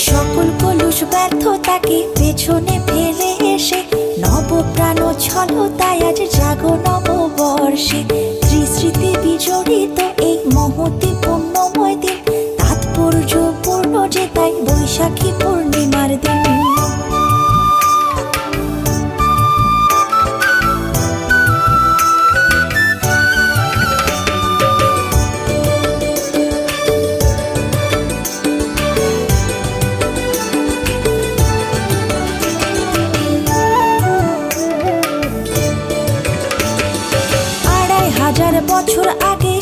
সকল কলুষ ব্যর্থতাকে পেছনে ফেলে এসে নবপ্রাণ ছলতায় আজ জাগো নববর্ষে। ত্রিস্মৃতি বিজড়িত এই মহতি পুণ্যময় দিন, তাৎপর্যপূর্ণ যে তাই বৈশাখী পূর্ণিমার দিন। বছর আগে